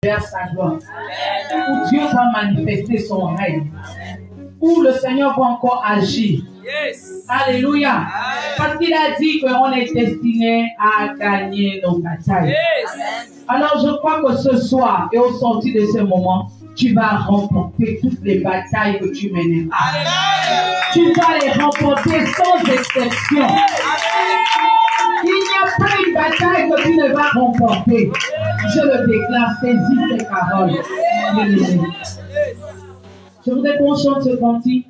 déverse sa gloire, où Dieu va manifester son règne, où le Seigneur va encore agir. Alléluia. Parce qu'il a dit qu'on est destiné à gagner nos batailles. Alors je crois que ce soir et au sortir de ce moment, tu vas remporter toutes les batailles que tu menais. Tu vas les remporter sans exception. Il n'y a pas une bataille que tu ne vas remporter. Je le déclare, saisis ces paroles. Je voudrais qu'on chante ce cantique.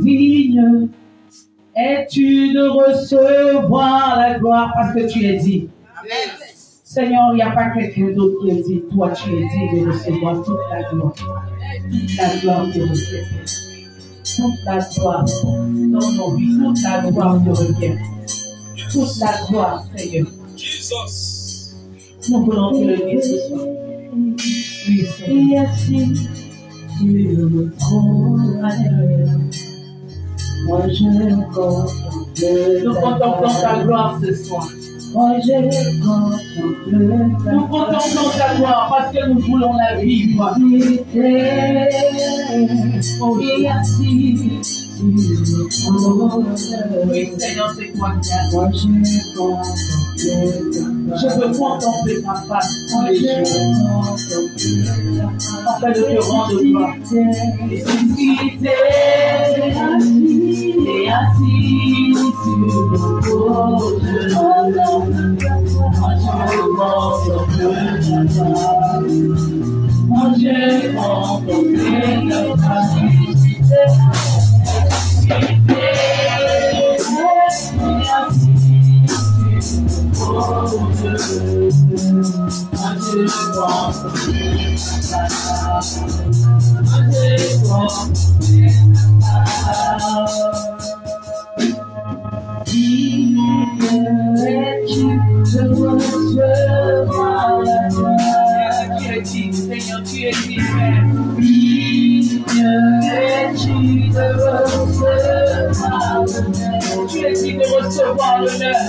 Digne es-tu de recevoir la gloire parce que tu es dit. Amen. Seigneur, il n'y a pas quelqu'un d'autre qui est dit. Toi, tu es dit de recevoir toute la gloire. Toute la gloire te requiert. Toute la gloire dans nos vies. Toute la gloire te requiert. Toute la gloire, Seigneur. Nous voulons te le dire ce soir. Oui, Seigneur. Moi je contemple. Nous contemplons ta gloire ce soir. Moi je contemple. Nous contemplons ta gloire parce que nous voulons la vivre. Oui, Seigneur, c'est toi qui as. Moi je contemple. Je veux contempler ta face dans les jours. Afin de te rendre gloire. Et assis sur le trône, moi je contemple ta face. Moi je contemple ta face. Recevoir l'honneur.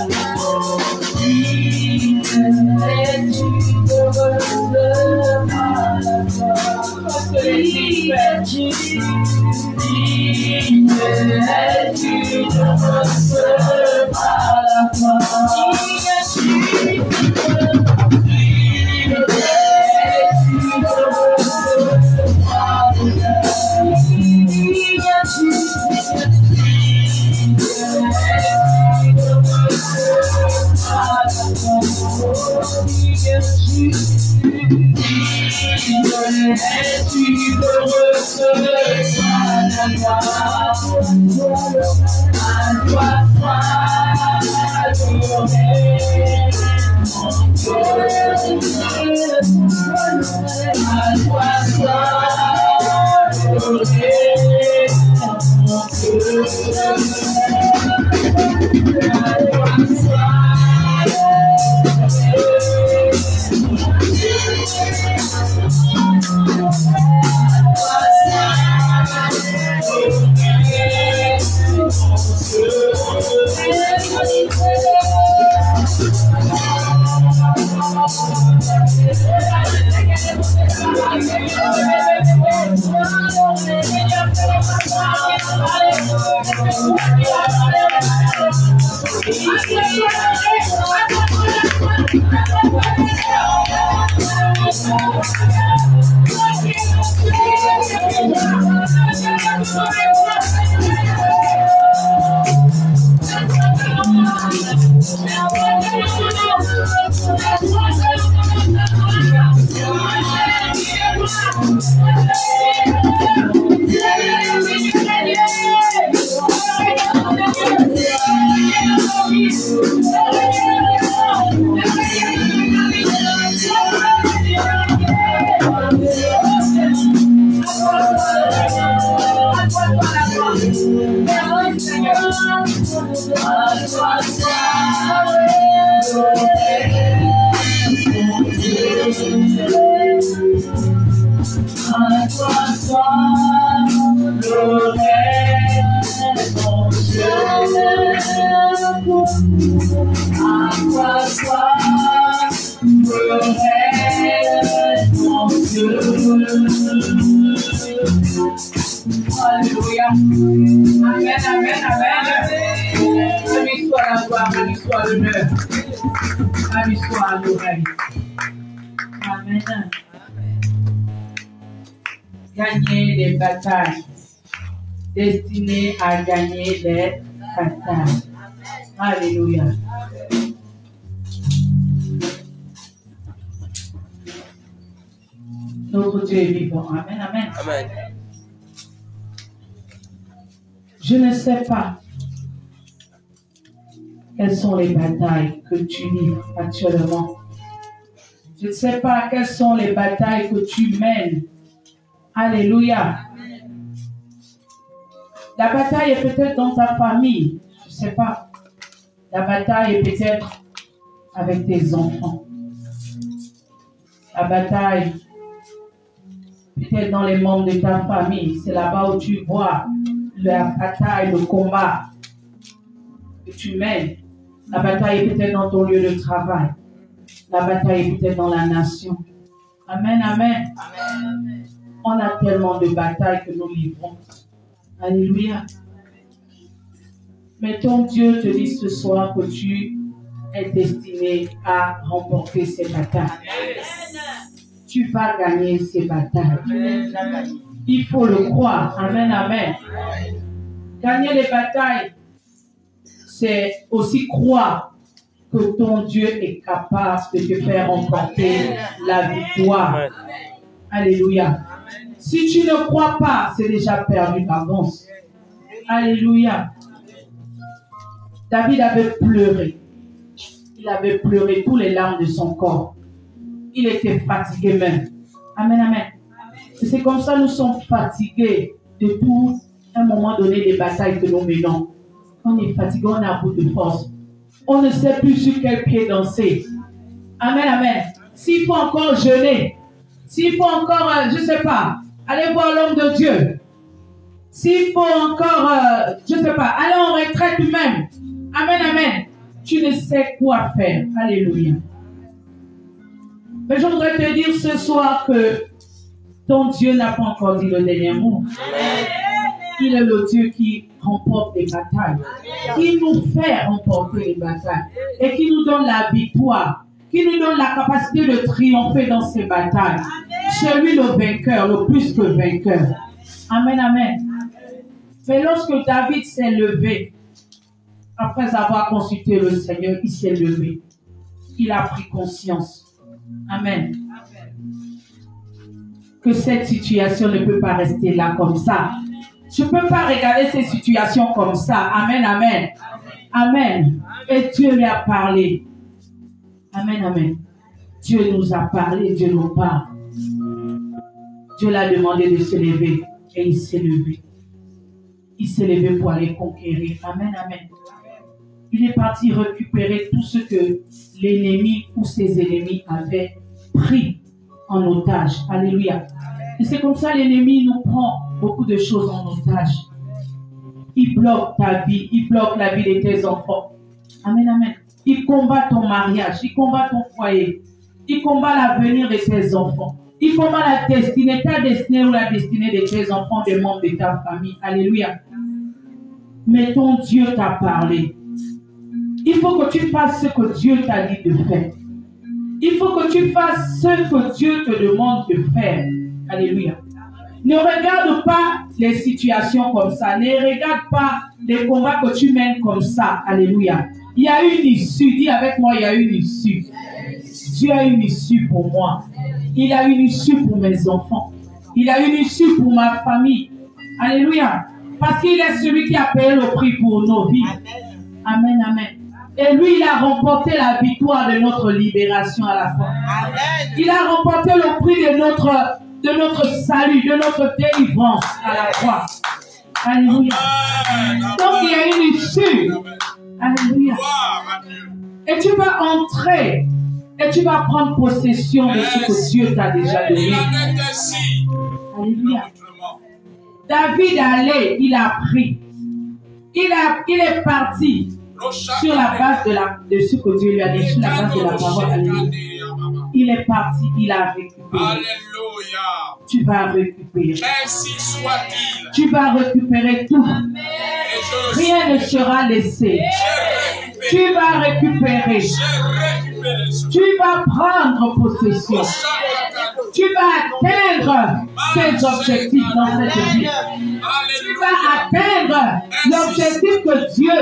à l'oreille. Amen. Gagner des batailles. Destinées à gagner des batailles. Alléluia. Notre Dieu est vivant. Amen, amen. Amen. Je ne sais pas quelles sont les batailles que tu vis actuellement. Je ne sais pas quelles sont les batailles que tu mènes. Alléluia. La bataille est peut-être dans ta famille. Je ne sais pas. La bataille est peut-être avec tes enfants. La bataille peut-être dans les membres de ta famille. C'est là-bas où tu vois la bataille, le combat que tu mènes. La bataille est peut-être dans ton lieu de travail. La bataille est peut-être dans la nation. Amen, amen. Amen. On a tellement de batailles que nous livrons. Alléluia. Mais ton Dieu te dit ce soir que tu es destiné à remporter ces batailles. Tu vas gagner ces batailles. Il faut le croire. Amen, amen. Gagner les batailles, c'est aussi croire que ton Dieu est capable de te faire remporter la victoire. Alléluia. Si tu ne crois pas, c'est déjà perdu d'avance. Alléluia. David avait pleuré. Il avait pleuré tous les larmes de son corps. Il était fatigué même. Amen, amen. Et c'est comme ça que nous sommes fatigués de tout un moment donné des batailles que nous menons. On est fatigué, on est à bout de force. On ne sait plus sur quel pied danser. Amen, amen. S'il faut encore jeûner, s'il faut encore, je ne sais pas, aller voir l'homme de Dieu. S'il faut encore, je ne sais pas, aller en retraite même. Amen, amen. Tu ne sais quoi faire. Alléluia. Mais je voudrais te dire ce soir que ton Dieu n'a pas encore dit le dernier mot. Il est le Dieu qui remporte les batailles, qui nous fait remporter les batailles et qui nous donne la victoire, qui nous donne la capacité de triompher dans ces batailles. C'est lui le vainqueur, le plus que vainqueur. Amen, amen. Mais lorsque David s'est levé, après avoir consulté le Seigneur, il s'est levé. Il a pris conscience. Amen. Que cette situation ne peut pas rester là comme ça. Je ne peux pas regarder ces situations comme ça. Amen, amen. Amen. Et Dieu lui a parlé. Amen, amen. Dieu nous a parlé, Dieu nous parle. Dieu l'a demandé de se lever et il s'est levé. Il s'est levé pour aller conquérir. Amen, amen. Il est parti récupérer tout ce que l'ennemi ou ses ennemis avaient pris en otage. Alléluia. Et c'est comme ça l'ennemi nous prend beaucoup de choses en otage. Il bloque ta vie, il bloque la vie de tes enfants. Amen, amen. Il combat ton mariage, il combat ton foyer, il combat l'avenir de tes enfants. Il combat la destinée, ta destinée ou la destinée de tes enfants, des membres de ta famille. Alléluia. Mais ton Dieu t'a parlé. Il faut que tu fasses ce que Dieu t'a dit de faire. Il faut que tu fasses ce que Dieu te demande de faire. Alléluia. Ne regarde pas les situations comme ça. Ne regarde pas les combats que tu mènes comme ça. Alléluia. Il y a une issue. Dis avec moi, il y a une issue. Dieu a une issue pour moi. Il a une issue pour mes enfants. Il a une issue pour ma famille. Alléluia. Parce qu'il est celui qui a payé le prix pour nos vies. Amen, amen. Et lui, il a remporté la victoire de notre libération à la fin. Amen. Il a remporté le prix de notre salut, de notre délivrance à la croix. Alléluia. Donc, il y a une issue. Alléluia. Et tu vas entrer et tu vas prendre possession de ce que Dieu t'a déjà donné. Alléluia. David allait, il a pris. Il est parti sur la base de ce que Dieu lui a dit, sur la base de la parole. Alléluia. Il est parti, il a récupéré. Alléluia. Tu vas récupérer. Ainsi soit-il. Tu vas récupérer tout. Rien ne sera laissé. Tu vas récupérer. Tu vas prendre possession. Tu vas atteindre tes objectifs dans cette vie. Tu vas atteindre l'objectif que Dieu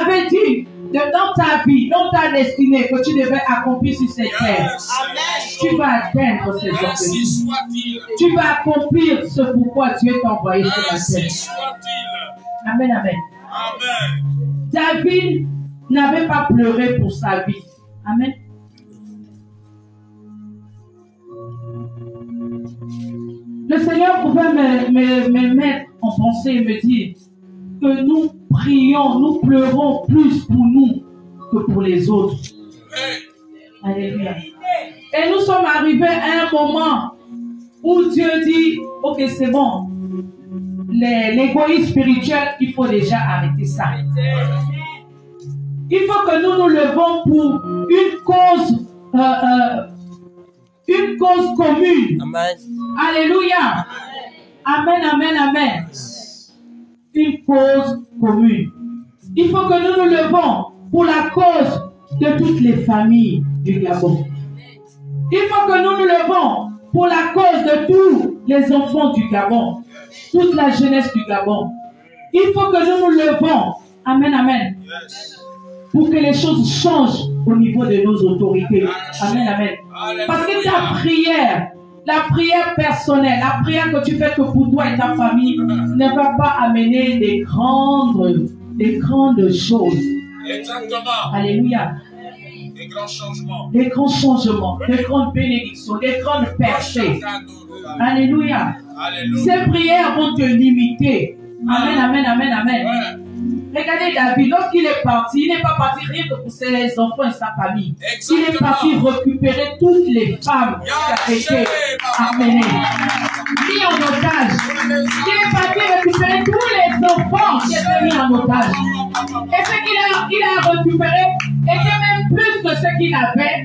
avait dit dans ta vie, dans ta destinée, que tu devais accomplir sur cette terre. Tu vas atteindre ces objectifs. Tu vas accomplir ce pourquoi Dieu t'a envoyé sur la terre. Amen, amen. David n'avait pas pleuré pour sa vie. Amen. Le Seigneur pouvait me mettre en pensée et me dire que nous prions, nous pleurons plus pour nous que pour les autres. Alléluia. Et nous sommes arrivés à un moment où Dieu dit, ok, c'est bon. L'égoïsme spirituel, il faut déjà arrêter ça. Il faut que nous nous levons pour une cause commune. Amen. Alléluia. Amen, amen, amen. Une cause commune. Il faut que nous nous levons pour la cause de toutes les familles du Gabon. Il faut que nous nous levons pour la cause de tous les enfants du Gabon, toute la jeunesse du Gabon. Il faut que nous nous levons, amen, amen, pour que les choses changent au niveau de nos autorités. Amen, amen. Parce que ta prière, la prière personnelle, la prière que tu fais que pour toi et ta famille ne va pas amener des grandes choses. Exactement. Alléluia. Des grands changements. Des grands changements, des grandes bénédictions, des grandes percées. Alléluia. Alléluia. Ces prières vont te limiter. Amen, amen, amen, amen. Ouais. Regardez David, lorsqu'il est parti, il n'est pas parti rien que pour ses enfants et sa famille. Exactement. Il est parti récupérer toutes les femmes qui avaient été amenées, mis en otage. Il est parti récupérer tous les enfants qui étaient mis en otage. Et ce qu'il a récupéré était même plus que ce qu'il avait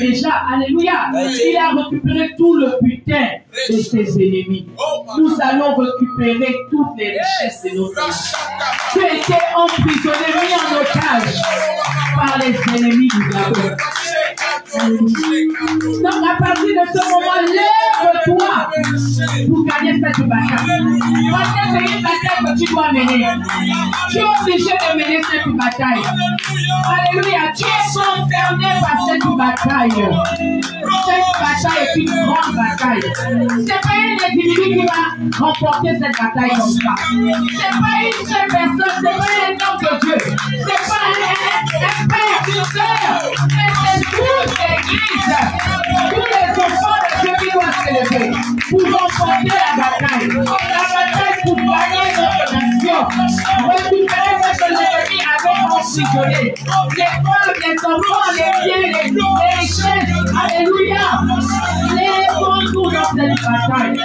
déjà. Alléluia. Il a récupéré tout le butin de ses ennemis. Nous allons récupérer toutes les richesses de nos ennemis. Tu étais emprisonné, mis en otage par les ennemis du Gabon. Donc à partir de ce moment, lève-toi pour gagner cette bataille. Parce que c'est une bataille que tu dois mener. Tu es obligé de mener cette bataille. Alléluia. Tu es concerné par cette bataille. Cette bataille est une grande bataille. Ce n'est pas un individu qui va remporter cette bataille comme ça. Ce n'est pas une seule personne, ce n'est pas un homme de Dieu. Ce n'est pas un père, une sœur, mais c'est toute l'Église. Tous les enfants de Dieu qui doivent s'élever pour remporter la bataille. La bataille pour gagner notre nation. Récupérer ce que l'ennemi avait emprisonné. Les femmes, les enfants, les biens, les richesses. Alléluia. Lèvons-nous dans cette bataille.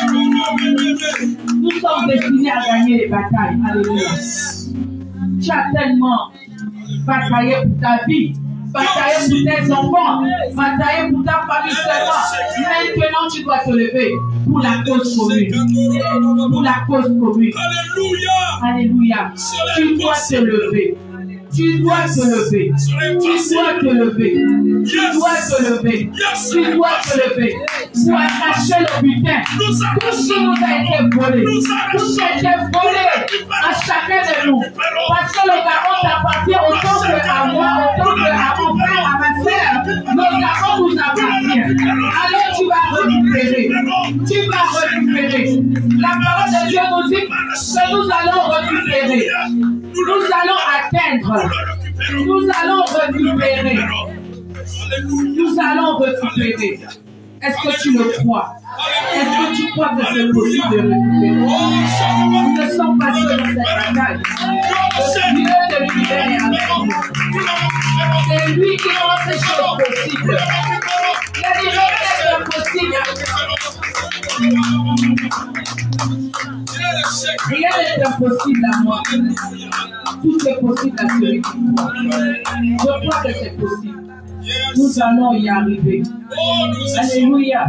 Nous sommes destinés à gagner les batailles. Alléluia. Tu as tellement bataillé pour ta vie, bataillé pour tes enfants, bataillé pour ta famille seulement. Maintenant, tu dois te lever pour la cause commune. Pour la cause commune. Alléluia. Tu dois te lever. Tu dois te lever. Tu dois te lever. Tu dois te lever. Tu dois te lever. Pour arracher le butin. Tout ce qui nous a été volé. Tout ce qui a été volé à chacun de nous. Parce que le Gabon t'appartient autant que à moi, autant que à mon frère, à ma soeur. Le Gabon nous appartient. Alors tu vas récupérer. Tu vas récupérer. La parole de Dieu nous dit que nous allons récupérer. Nous allons atteindre. Nous allons récupérer. Nous allons récupérer. Est-ce que tu le crois? Est-ce que tu crois que c'est possible de récupérer? Nous ne sommes pas seuls dans cette bataille. Le Dieu de l'univers est avec nous. C'est lui qui rend ces choses possibles. Il a dit rien n'est impossible. Rien n'est impossible à moi. Tout est possible à celui qui croit. Je crois que c'est possible. Nous allons y arriver. Alléluia.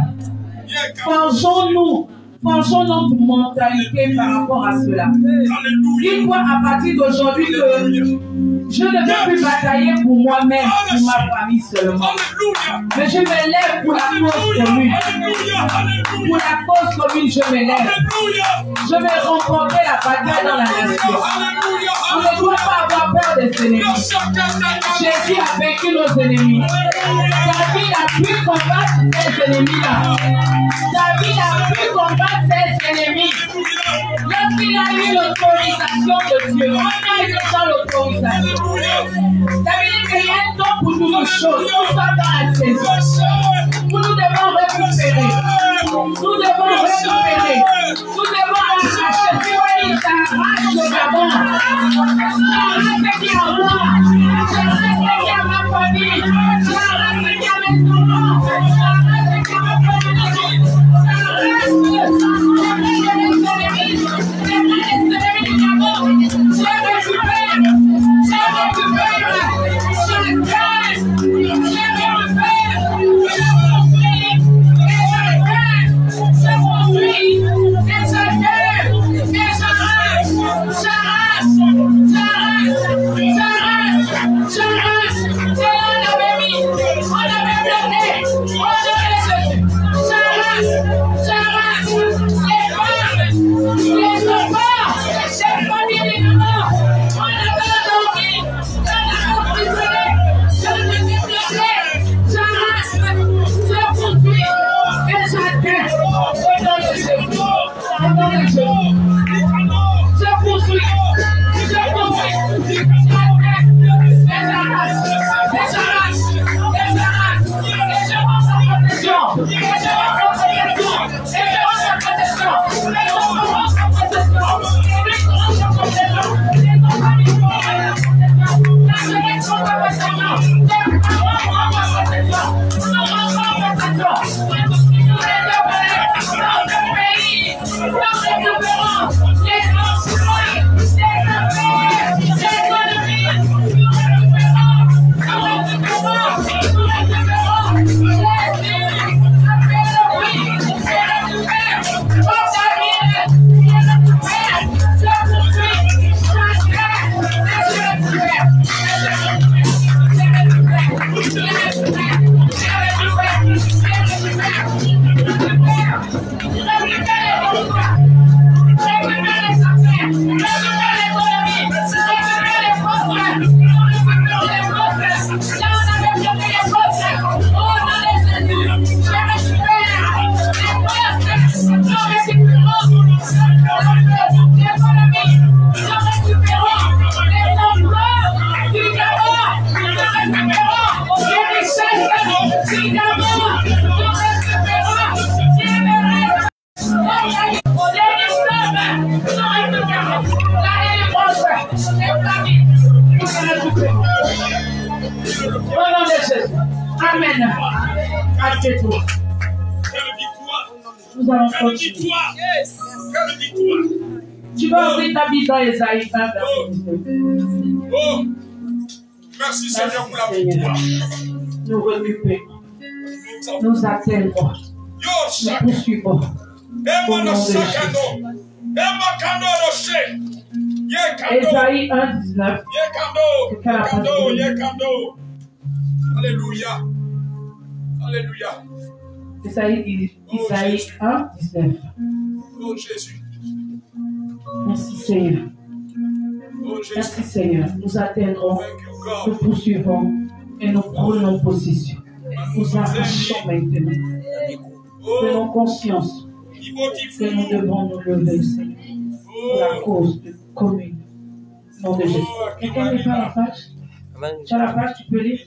Forgeons-nous Forgeons notre mentalité par rapport à cela. Dis-toi à partir d'aujourd'hui que je ne veux plus batailler pour moi-même, pour ma famille seulement. Mais je me lève pour la cause commune. Pour la cause commune, je me lève. Je vais remporter la bataille dans la nation. On ne doit pas avoir peur des ennemis. Jésus a vaincu nos ennemis. David a pu combattre ses ennemis-là. David a pu combattre ses ennemis. Lorsqu'il a eu l'autorisation de Dieu, on a eu déjà l'autorisation. David dit qu'il y a un temps pour toutes les choses. Nous sommes dans la saison. Nous devons récupérer. Nous devons récupérer. Nous devons arracher. Il s'arrache le gabon. J'arrache ce qui est à moi. J'arrache ce qui est à ma famille. J'arrache ce qui est à mes enfants. J'arrache ce qui est à ma famille. Amen. Assieds-toi. Nous allons continuer. Tu vas ouvrir ta vie dans Esaïe 1, verset 19. Oh, merci Seigneur pour la victoire. Nous récupérons. Nous atteignons. Nous poursuivons. Au nom de Jésus. Esaïe 1, 19. Alléluia. Alléluia. Esaïe 1, 19. Oh Jésus. Merci Seigneur. Oh Jésus. Merci Seigneur. Nous atteindrons, nous poursuivons et nous prenons position. Nous arrachons maintenant. Prenons conscience que nous devons nous lever, Seigneur, pour la cause commune. Au nom de Jésus. Quelqu'un n'est pas à la page? Tu as la page, tu peux lire?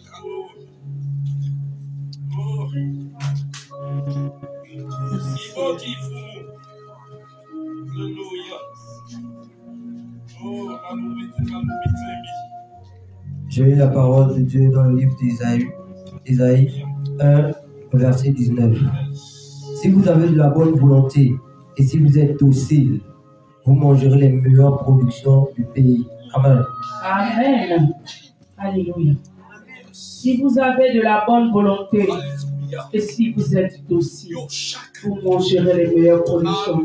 J'ai lu la parole de Dieu dans le livre d'Ésaïe, Ésaïe 1, verset 19. Si vous avez de la bonne volonté et si vous êtes docile, vous mangerez les meilleures productions du pays. Amen. Amen. Alléluia. Si vous avez de la bonne volonté Et si vous êtes docile, vous mangerez les meilleures conditions.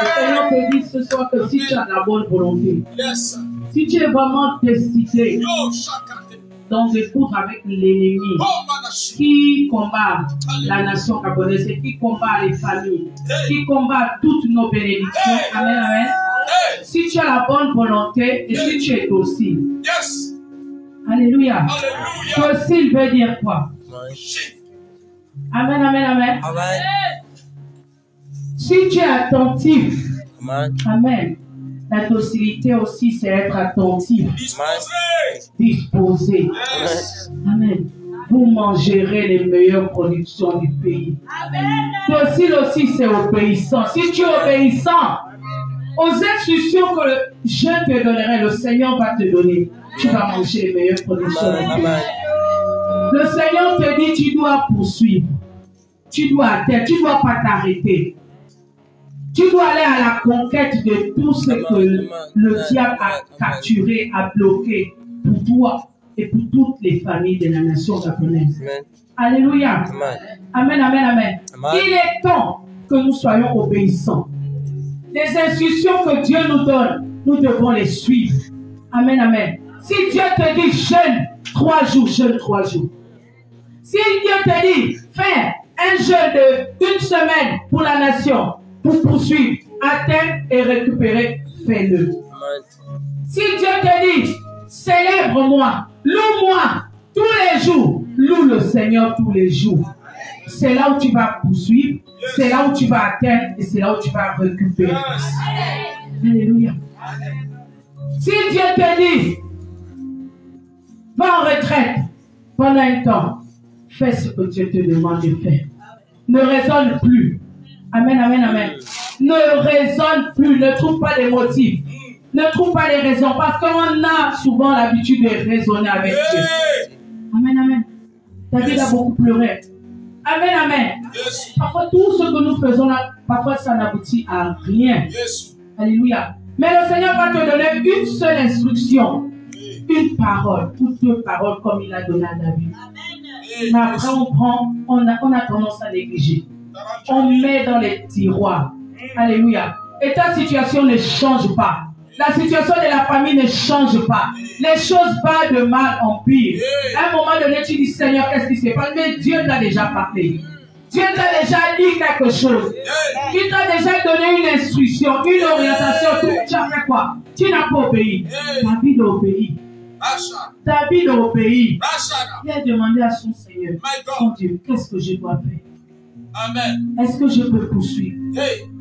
Le Seigneur te dit ce soir que si tu as la bonne volonté, si tu es vraiment décidé dans des cours avec l'ennemi qui combat la nation gabonaise, qui combat les familles, qui combat toutes nos bénédictions, amen, amen. Si tu as la bonne volonté et si tu es docile, alléluia. Docile veut dire quoi? Amen, amen, amen. Amen. Si tu es attentif, Amen. amen. La docilité aussi, c'est être attentif, disposé. Amen. Vous mangerez les meilleures productions du pays. Docile aussi, c'est obéissant. Si tu es obéissant aux instructions que je te donnerai, le Seigneur va te donner. Tu vas manger les meilleures productions du pays. Le Seigneur te dit, tu dois poursuivre. Tu dois atteindre, tu ne dois pas t'arrêter. Tu dois aller à la conquête de tout ce que le diable a capturé, a bloqué pour toi et pour toutes les familles de la nation japonaise. Alléluia. Amen, amen, amen. Il est temps que nous soyons obéissants. Les instructions que Dieu nous donne, nous devons les suivre. Amen, amen. Si Dieu te dit jeûne 3 jours, jeûne 3 jours. Si Dieu te dit fais un jeûne de 1 semaine pour la nation, pour poursuivre, atteindre et récupérer, fais-le. Si Dieu te dit célèbre-moi, loue-moi tous les jours, loue le Seigneur tous les jours. C'est là où tu vas poursuivre, c'est là où tu vas atteindre et c'est là où tu vas récupérer. Alléluia. Si Dieu te dit va en retraite pendant un temps, fais ce que Dieu te demande de faire. Ne raisonne plus. Amen, amen, amen. Ne raisonne plus, ne trouve pas des motifs. Ne trouve pas les raisons, parce qu'on a souvent l'habitude de raisonner avec Dieu. Amen, amen. David a beaucoup pleuré. Amen, amen. Parfois, tout ce que nous faisons là, parfois ça n'aboutit à rien. Alléluia. Mais le Seigneur va te donner une seule instruction. Une parole, ou 2 paroles comme il a donné à David. Mais après, on a tendance à négliger. On met dans les tiroirs. Alléluia. Et ta situation ne change pas. La situation de la famille ne change pas. Les choses vont de mal en pire. À un moment donné, tu dis, Seigneur, qu'est-ce qui se passe? Mais Dieu t'a déjà parlé. Dieu t'a déjà dit quelque chose. Il t'a déjà donné une instruction, une orientation. Tu as fait quoi? Tu n'as pas obéi. David a obéi. David a obéi. Il a demandé à son Seigneur, son Dieu, qu'est-ce que je dois faire? Amen. Est-ce que je peux poursuivre?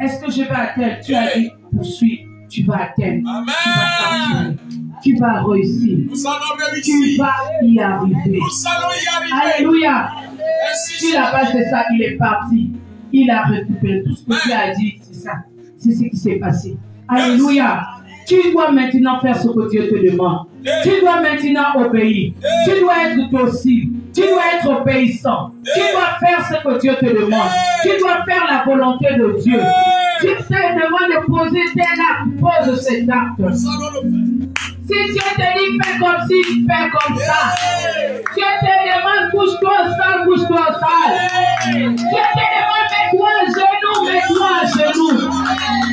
Est-ce que je vais atteindre? Tu as dit poursuivre, tu vas atteindre. Amen. Tu vas réussir. Nous allons réussir. Tu vas y arriver. Nous allons y arriver. Alléluia. Merci, Sur la base de ça, il est parti. Il a récupéré tout ce que Dieu a dit. C'est ça. C'est ce qui s'est passé. Alléluia. Tu dois maintenant faire ce que Dieu te demande. Tu dois maintenant obéir. Tu dois être docile. Tu dois être obéissant. Tu dois faire ce que Dieu te demande. Tu dois faire la volonté de Dieu. Tu te demandes de poser tel acte, pose cet acte. Nous allons le faire. Si Dieu te dit fais comme ci, fais comme ça. Dieu te demande couche-toi au sol, couche-toi au sol. Dieu te demande mets-toi à genoux, mets-toi à genoux.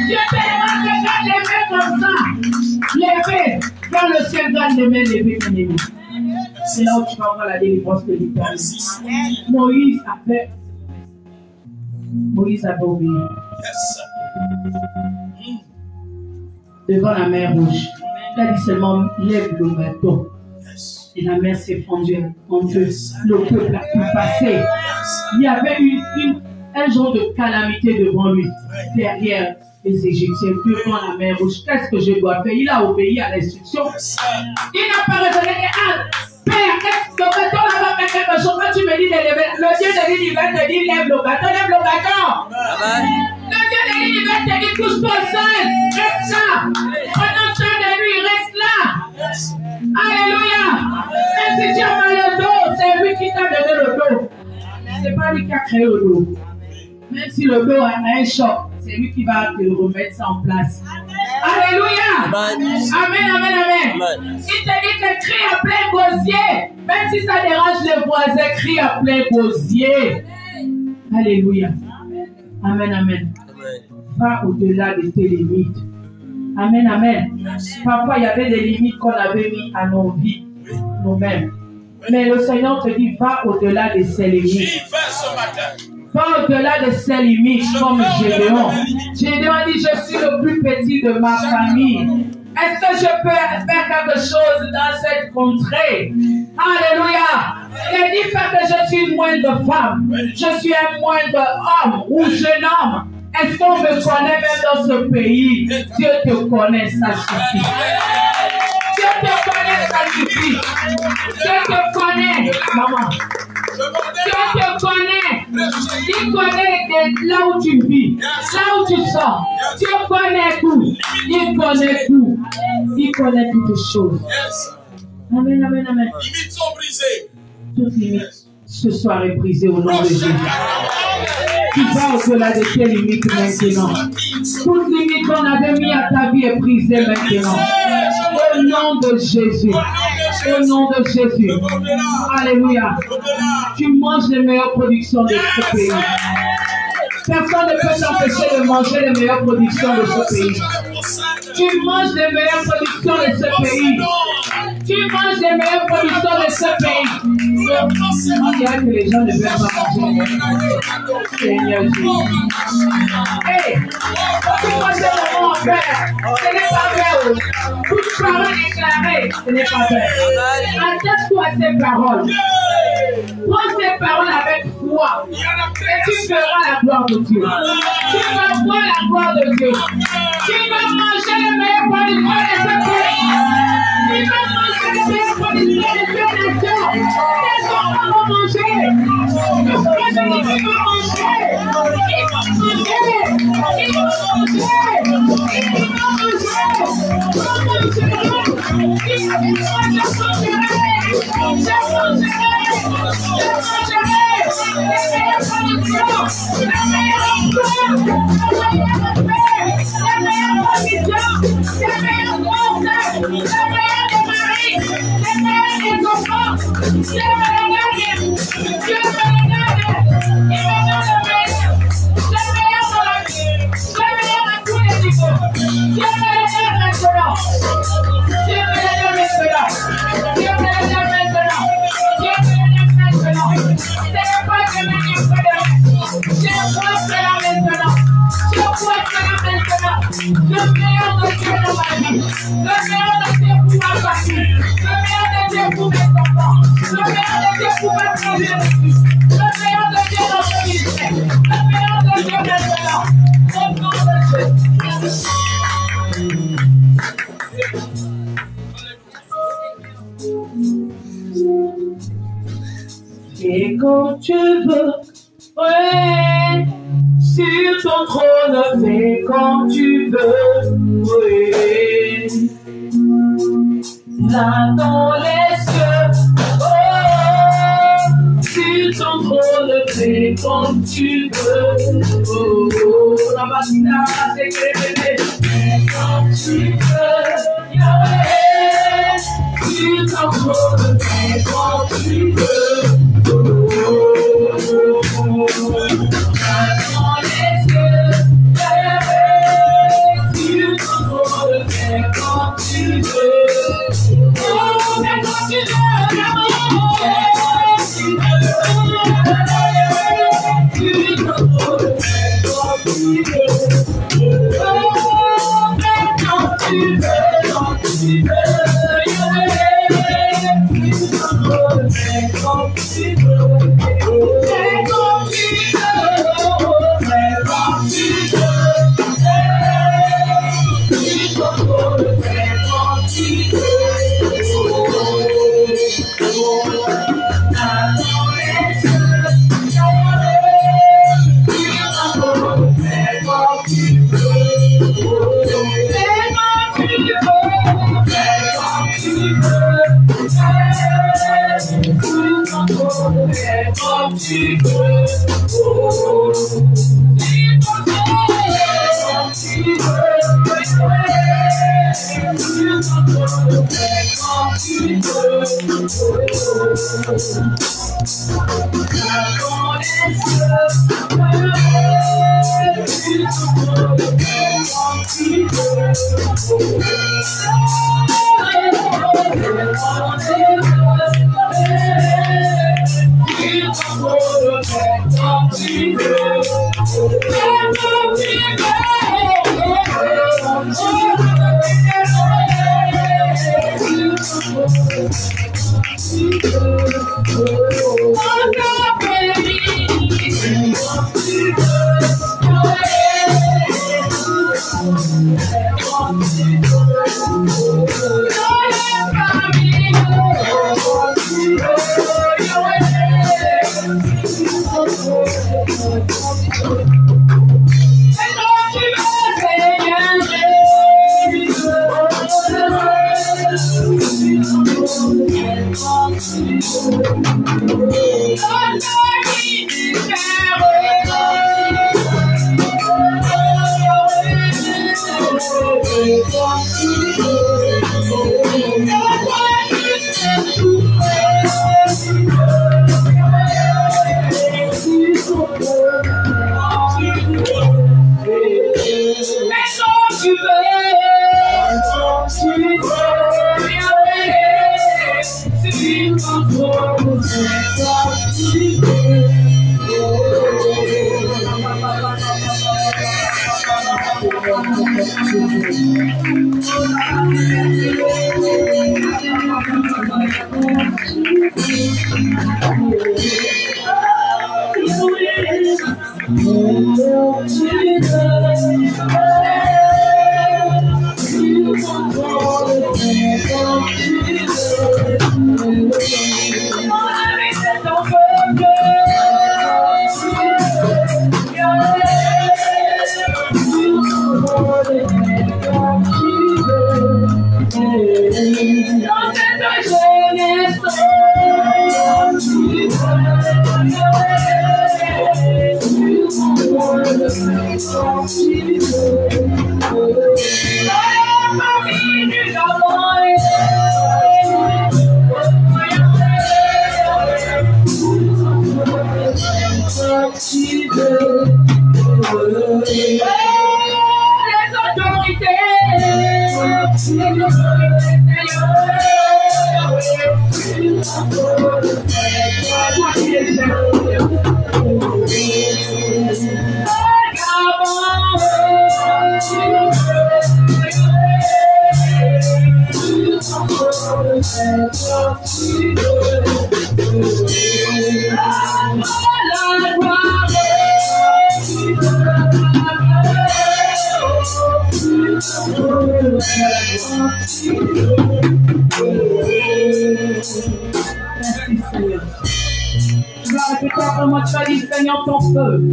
Dieu te demande de garder les mains comme ça. Levez. Quand le ciel garde les mains levées, mon ami. C'est là où tu vas voir la délivrance de l'Éternel. Moïse avait obéi. Devant la mer Rouge. Il a dit seulement lève le bateau. Et la mer s'est fendue en deux. Le peuple a pu passer. Il y avait un genre de calamité devant lui, derrière les Égyptiens, devant la mer Rouge. Qu'est-ce que je dois faire? Il a obéi à l'instruction. Il n'a pas raisonné que Père, est-ce que le bateau là-bas fait quelque chose? Quand tu me dis de lever, le Dieu de l'univers te dit lève le bateau, lève le bateau. Le Dieu de l'univers te dit couche-toi seul, reste là. Pendant ce temps de nuit, reste là. Alléluia. Même si tu as mal au dos, c'est lui qui t'a donné le dos. C'est pas lui qui a créé le dos. Même si le dos a un choc, c'est lui qui va te remettre ça en place. Alléluia. Amen, amen, amen. Il te dit que crie à plein gosier. Même si ça dérange les voisins, crie à plein gosier. Alléluia. Amen, amen. Va au-delà de tes limites. Amen, amen. Parfois, il y avait des limites qu'on avait mis à nos vies, nous-mêmes. Mais le Seigneur te dit, va au-delà de ces limites. Va au-delà de ces limites, comme Gédéon. Gédéon dit, je suis le plus petit de ma famille. Est-ce que je peux faire quelque chose dans cette contrée? Alléluia. Il ne dit pas que je suis une moindre femme. Je suis un moindre homme ou jeune homme. Est-ce qu'on me connaît même dans ce pays? Dieu te connaît, ça suffit. Dieu te connaît, ça suffit. Dieu te connaît, maman. Dieu te connaît. Il connaît là où tu vis, là où tu sors. Dieu connaît tout. Il connaît tout. Il connaît toutes choses. Amen, amen, amen. Limites sont brisées. Toutes limites ce soir est brisées au nom de Jésus. Tu vas au-delà de tes limites maintenant. Toute limite qu'on avait mis à ta vie est brisée maintenant. Au nom de Jésus. Au nom de Jésus. Alléluia. Tu manges les meilleures productions de ce pays. Personne ne peut t'empêcher de manger les meilleures productions de ce pays. Tu manges les meilleures productions de ce pays. Tu manges les meilleures productions de ce pays. On dirait que les gens ne veulent pas manger. Seigneur Jésus. Hé, tu manges le moment en père. Ce n'est pas vrai. Toute parole déclarée, ce n'est pas vrai. Attache-toi à ces paroles. Prends ces paroles avec foi. Et tu verras la gloire de Dieu. Tu vas voir la gloire de Dieu. Tu vas manger les meilleures productions de ce pays. Tu vas manger les meilleures productions de cette nation. Tes enfants vont manger. Tes familles vont manger. Ils vont manger. Ils vont manger. Ils vont Et quand tu veux, ouais, sur ton trône, fais quand tu veux, ouais. Là dans les cieux, oh, sur ton trône, fais quand tu veux, oh, oh. Quand tu veux, Yahweh, sur ton trône, fais quand tu veux.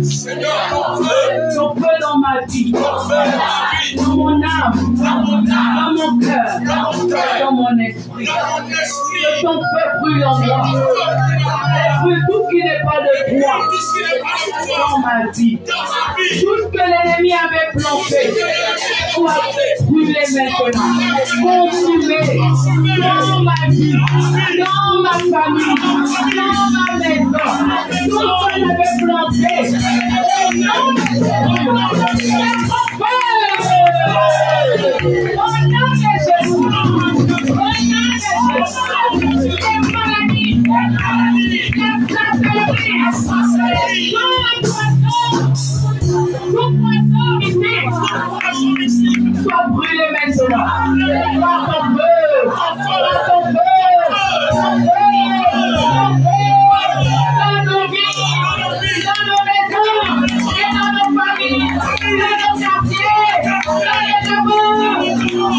Seigneur, ton feu dans ma vie, dans mon âme, dans mon cœur, dans mon esprit. Que ton feu brûle en moi. Brûle tout ce qui n'est pas de toi dans ma vie. Tout ce que l'ennemi avait planté soit brûlé maintenant. Consumé dans ma vie, dans ma famille, dans ma maison. Tout ce que j'avais planté. Sois brûlé maintenant. Par ton feu. Par ton feu. Dans nos vies, dans nos maisons, et dans nos familles, dans nos quartiers, dans les demeures.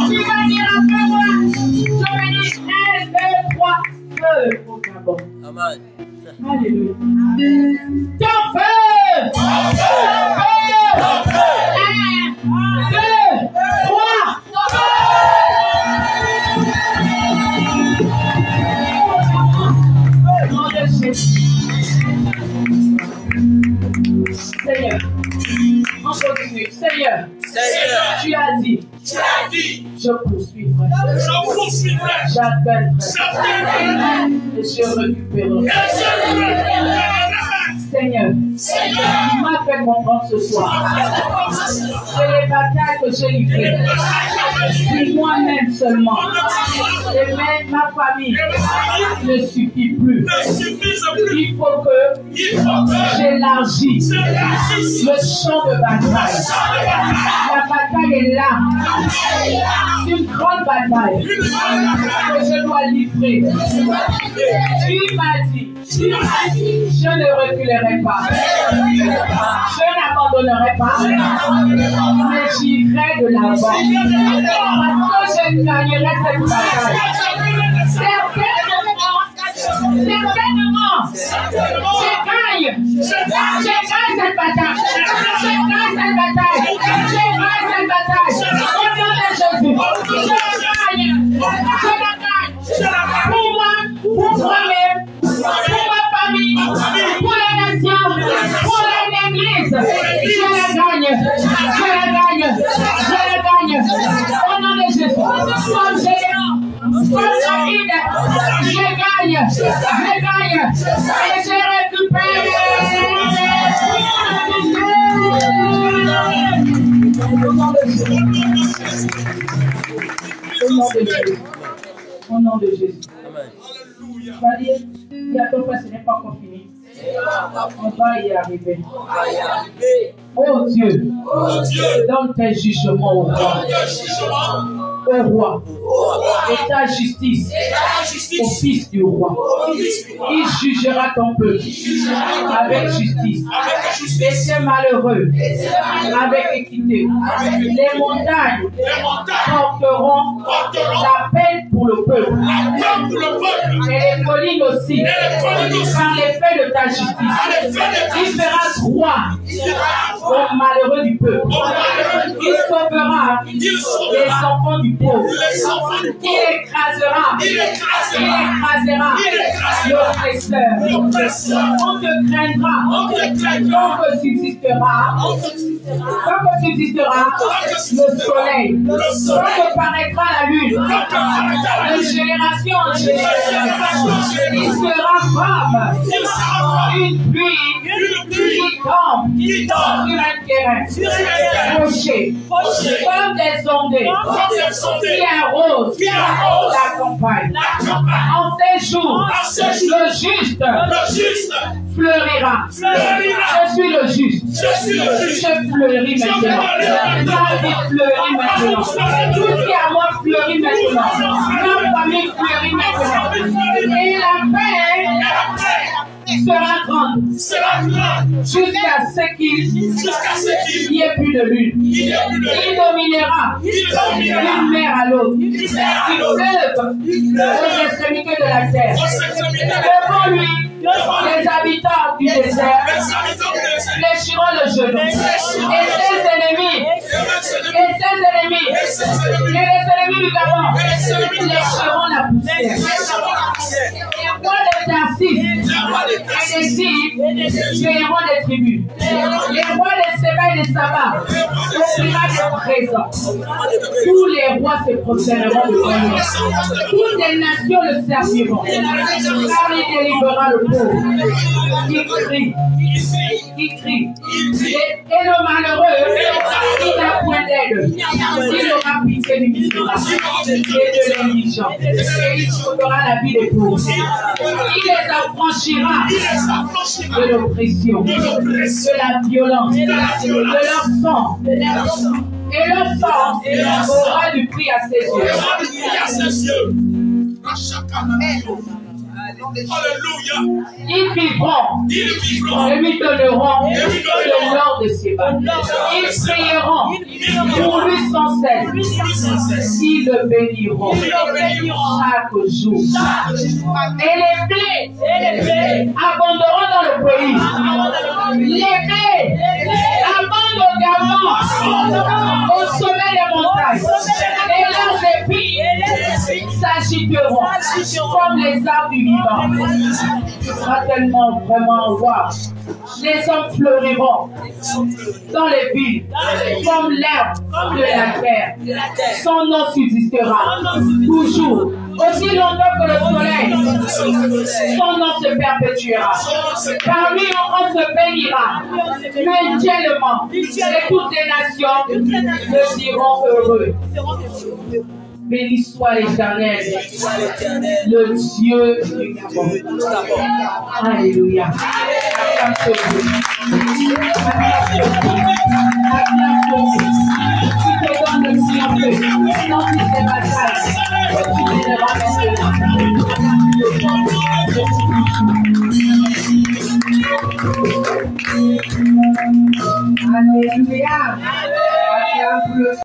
Tu vas dire après moi, je vais dire 1, 2, 3, feu au Gabon. Amen. Alléluia. Ton feu! Ton feu! 1, 2, 3. Seigneur, tu as dit, je poursuivrai, j'appellerai, et je récupérerai. Seigneur, tu m'as fait comprendre ce soir que les batailles que j'ai livrées, c'est moi-même seulement, et même ma famille ne suffit plus. Il faut que j'élargisse le champ de bataille. La bataille est là. C'est une grande bataille que je dois livrer. Tu m'as dit, je ne reculerai pas. Je n'abandonnerai pas. Mais j'irai de l'avant. Parce que je gagnerai cette bataille. Certainement, je gagne cette bataille. Je gagne cette bataille. Au nom de Jésus, je la gagne. Pour moi, pour moi-même, pour ma famille, pour la nation, pour l'église, je la gagne. Au nom de Jésus, comme géant, comme David, je gagne. Et je récupère. Au nom de Jésus. Je vais dire, il y a peu près, ce n'est pas encore fini. On va y arriver. Oh Dieu, donne tes jugements au roi. Et ta justice au fils du roi. Il jugera ton peuple avec justice. Et ces malheureux avec équité. Les montagnes porteront la peine pour le peuple. Et les collines aussi, par l'effet de ta justice. Il fera droit aux malheureux du peuple. Il sauvera les enfants du pauvre. Il écrasera l'oppresseur. On te craindra. On te subsistera le soleil. On te paraîtra la lune. De génération en génération. Il sera comme une pluie qui tombe sur un terrain rocher, comme des ondées qui arrosent la campagne. En ces jours, le juste fleurira. Je suis le juste. Je fleuris maintenant. Ma vie fleurit maintenant. Tout ce qui est à moi fleurit maintenant. Ma famille fleurit maintenant. Et la paix sera grande jusqu'à ce qu'il n'y ait plus de lune. Il dominera d'une mer à l'autre. Il fleuve aux extrémités de la terre. Devant lui, les habitants du désert fléchiront le genou. Et ses ennemis, les ennemis du Gabon fléchiront la poussière. Les rois de Tarsis et des Syres créeront des tribus. Les rois de Séba et de Saba offriront des présents. Tous les rois se prosterneront devant lui. Toutes les nations le serviront. Car il délivrera le pauvre. Il crie. Et le malheureux, il n'a point d'aide. Il aura pitié du misérable et de l'indigent. Et il sauvera la vie des pauvres. Il les affranchira de l'oppression, de la violence, de leur sang. Et leur sang aura du prix à ses yeux. Alléluia. Ils vivront et lui donneront le nord de ses bas. Ils prieront pour lui sans cesse. Ils le béniront chaque jour. Et les blés abonderont dans le pays. Les blés abondent également au sommet des montagnes. Et leurs épis s'agiteront comme les arbres du vivant. Tu seras tellement vraiment wow. Les hommes fleureront dans les villes, comme l'herbe de la terre. Son nom subsistera toujours. Aussi longtemps que le soleil, son nom se perpétuera. Parmi eux, on se bénira mutuellement. Et toutes les nations le diront heureux. Béni soit l'Éternel, le Dieu du Gabon. Alléluia. Tu te donnes le triomphe dans toutes les batailles. Tu les ramènes. Alléluia.